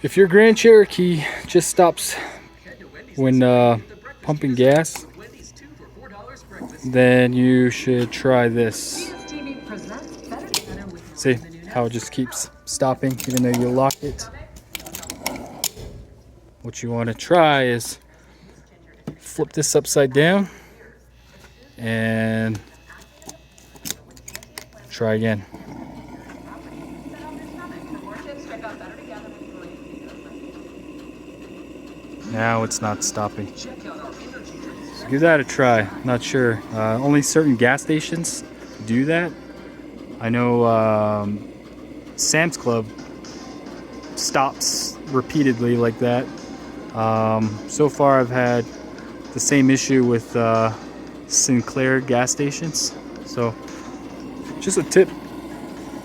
If your Grand Cherokee just stops when pumping gas, then you should try this. See how it just keeps stopping even though you lock it? What you want to try is flip this upside down and try again. Now it's not stopping. So give that a try. Not sure. Only certain gas stations do that. I know Sam's Club stops repeatedly like that. So far I've had the same issue with Sinclair gas stations. So just a tip